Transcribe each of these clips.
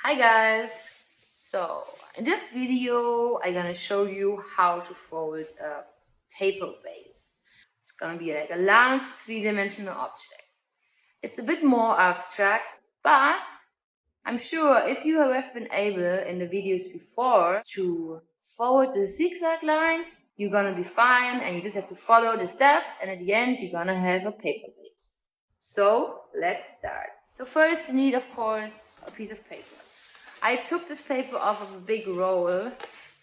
Hi guys! So in this video I'm gonna show you how to fold a paper vase. It's gonna be like a large three-dimensional object. It's a bit more abstract, but I'm sure if you have been able in the videos before to fold the zigzag lines, you're gonna be fine and you just have to follow the steps, and at the end you're gonna have a paper vase. So let's start. So first you need, of course, a piece of paper. I took this paper off of a big roll.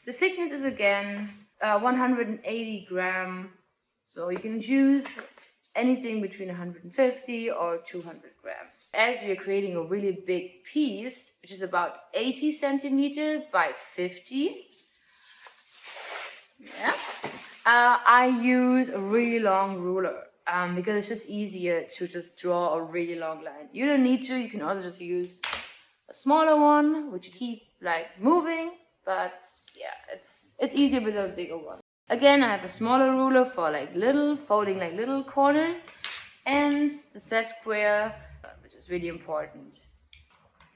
The thickness is again 180 gram, so you can choose anything between 150 or 200 grams. As we are creating a really big piece, which is about 80 centimeter by 50, I use a really long ruler because it's just easier to just draw a really long line. You don't need to, you can also just use a smaller one, which you keep like moving, but yeah, it's easier with a bigger one. Again, I have a smaller ruler for like folding like little corners, and the set square, which is really important.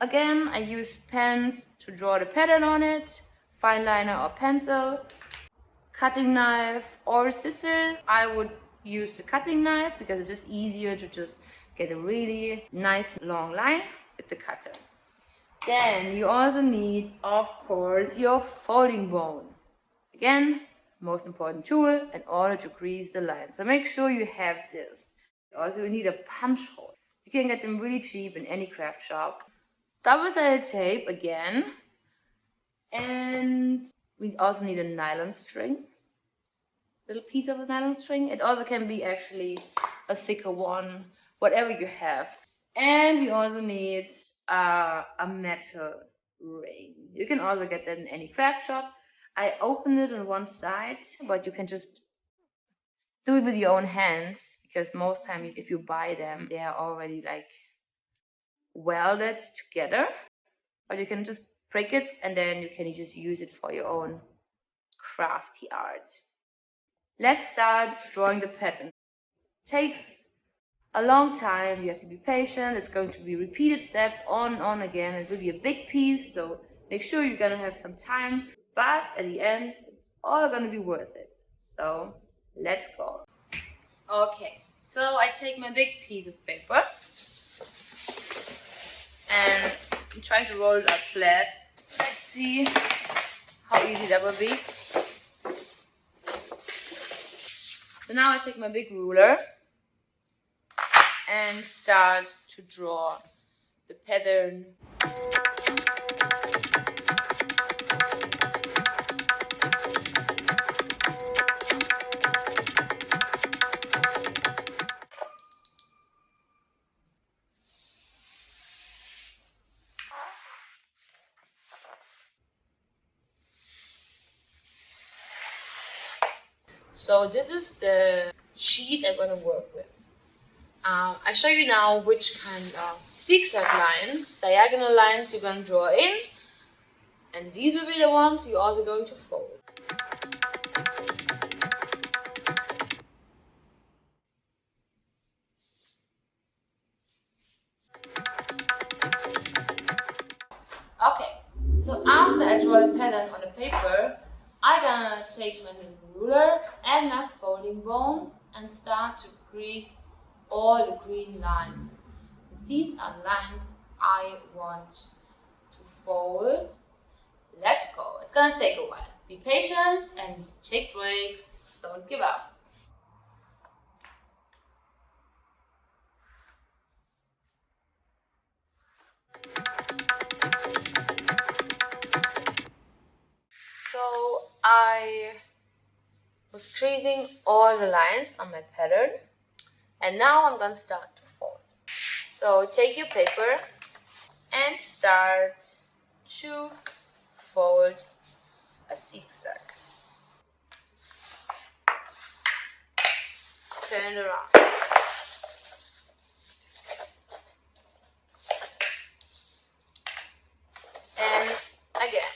Again, I use pens to draw the pattern on it, fine liner or pencil, cutting knife or scissors. I would use the cutting knife because it's just easier to just get a really nice long line with the cutter. Then you also need, of course, your folding bone. Again, most important tool in order to grease the line. So make sure you have this. You also need a punch hole. You can get them really cheap in any craft shop. Double-sided tape again. And we also need a nylon string. Little piece of a nylon string. It also can be actually a thicker one, whatever you have. And we also need a metal ring. You can also get that in any craft shop. I opened it on one side, but you can just do it with your own hands, because most time if you buy them, they are already like welded together. But you can just break it and then you can just use it for your own crafty art. Let's start drawing the pattern. It takes a long time, you have to be patient. It's going to be repeated steps on and on again. It will be a big piece, so make sure you're gonna have some time, but at the end it's all gonna be worth it. So let's go. Okay, so I take my big piece of paper and I'm trying to roll it up flat. Let's see how easy that will be. So now I take my big ruler and start to draw the pattern. So this is the sheet I'm going to work with. I show you now which kind of zigzag lines, diagonal lines you're going to draw in, and these will be the ones you're also going to fold. Okay, so after I draw the pattern on the paper, I'm gonna take my ruler and my folding bone and start to grease all the green lines. These are the lines I want to fold. Let's go. It's gonna take a while. Be patient and take breaks. Don't give up. So I was creasing all the lines on my pattern, and now I'm gonna start to fold. So take your paper and start to fold a zigzag. Turn it around. And again.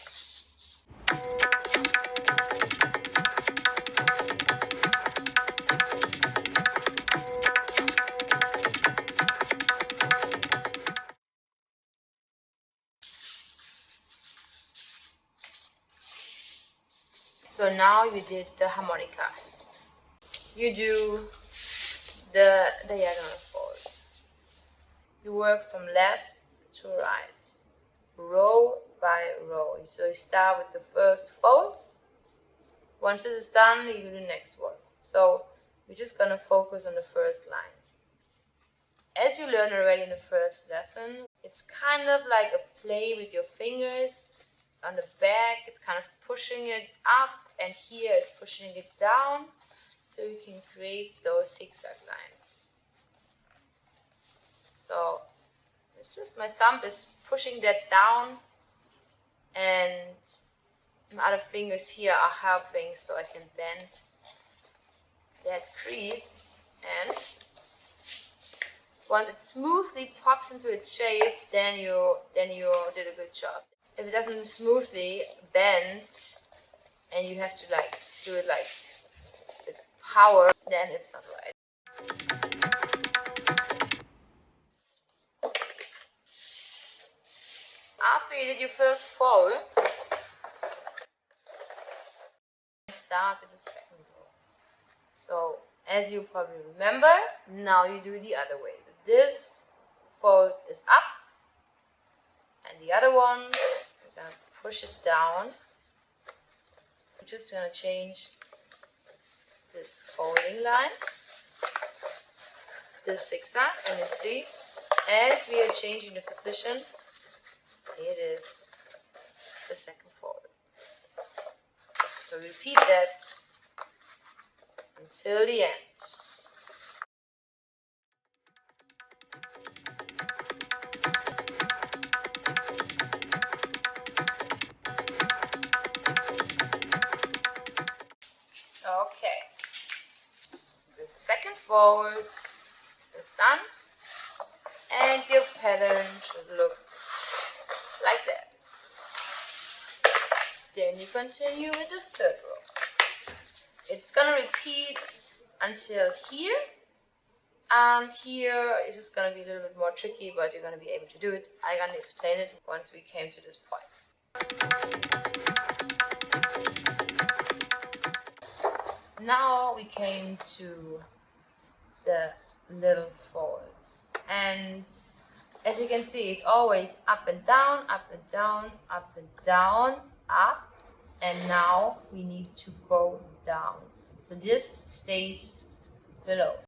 So now you did the harmonica. You do the diagonal folds. You work from left to right, row by row. So you start with the first folds. Once this is done, you do the next one. So we're just gonna focus on the first lines. As you learned already in the first lesson, it's kind of like a play with your fingers. On the back, it's kind of pushing it up, and here it's pushing it down, so you can create those zigzag lines. So it's just my thumb is pushing that down, and my other fingers here are helping so I can bend that crease. And once it smoothly pops into its shape, then you did a good job. If it doesn't smoothly bend and you have to like do it like with power, then it's not right. After you did your first fold, start with the second row. So as you probably remember, now you do the other way. This fold is up, and the other one, we're gonna push it down. We're just gonna change this folding line, this zigzag, and you see, as we are changing the position, it is the second fold. So repeat that until the end. Okay, the second fold is done, and your pattern should look like that. Then you continue with the third row. It's gonna repeat until here, and here is just gonna be a little bit more tricky, but you're gonna be able to do it. I'm gonna explain it once we came to this point. Now we came to the little fold, and as you can see, it's always up and down, up and down, up and down, up, and now we need to go down. So this stays below.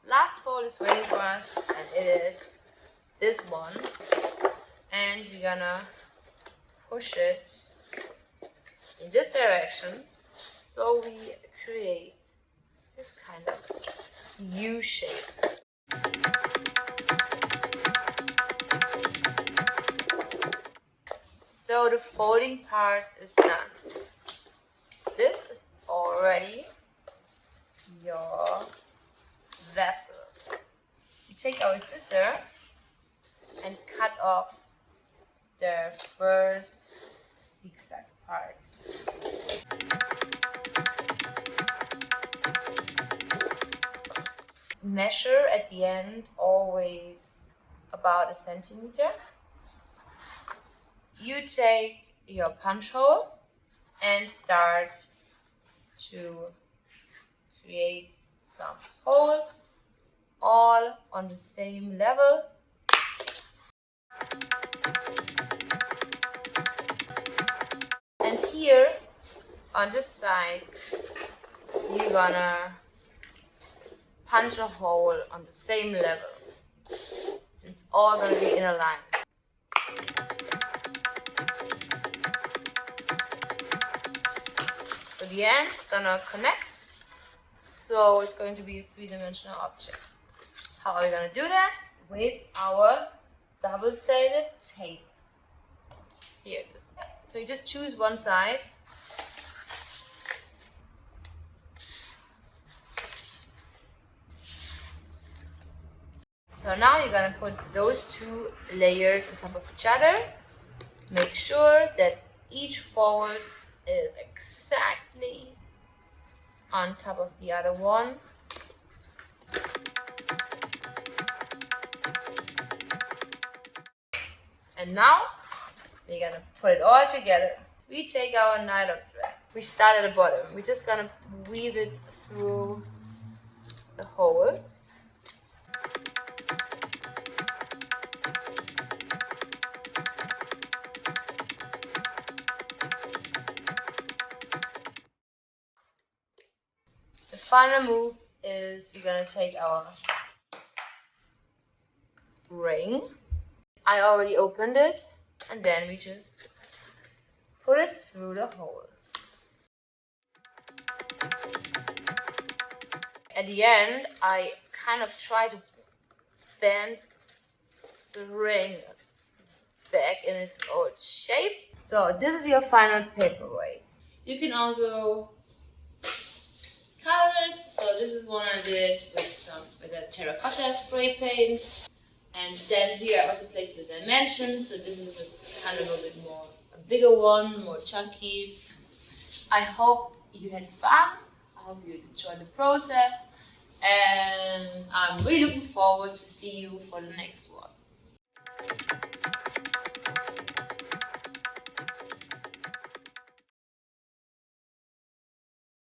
The last fold is waiting for us, and it is this one, and we're gonna push it in this direction, so we create this kind of U shape. So the folding part is done. This is already your vessel. You take our scissor and cut off the first zigzag part. Measure at the end always about 1 centimeter. You take your punch hole and start to create some holes, all on the same level. And here on this side, you're gonna punch a hole on the same level. It's all gonna be in a line. So the end's gonna connect. So it's going to be a three-dimensional object. How are we gonna do that? With our double-sided tape. Here it is. So you just choose one side. So now you're gonna put those two layers on top of each other. Make sure that each fold is exactly on top of the other one. And now we're gonna put it all together. We take our nylon thread. We start at the bottom. We're just gonna weave it through the holes. The final move is we're gonna take our ring. I already opened it, and then we just put it through the holes. At the end, I kind of try to bend the ring back in its old shape. So this is your final paper vase. You can also color it. So this is one I did with a terracotta spray paint. And then here I also placed the dimensions. So this is a kind of a bit more, a bigger one, more chunky. I hope you had fun. I hope you enjoyed the process. And I'm really looking forward to see you for the next one.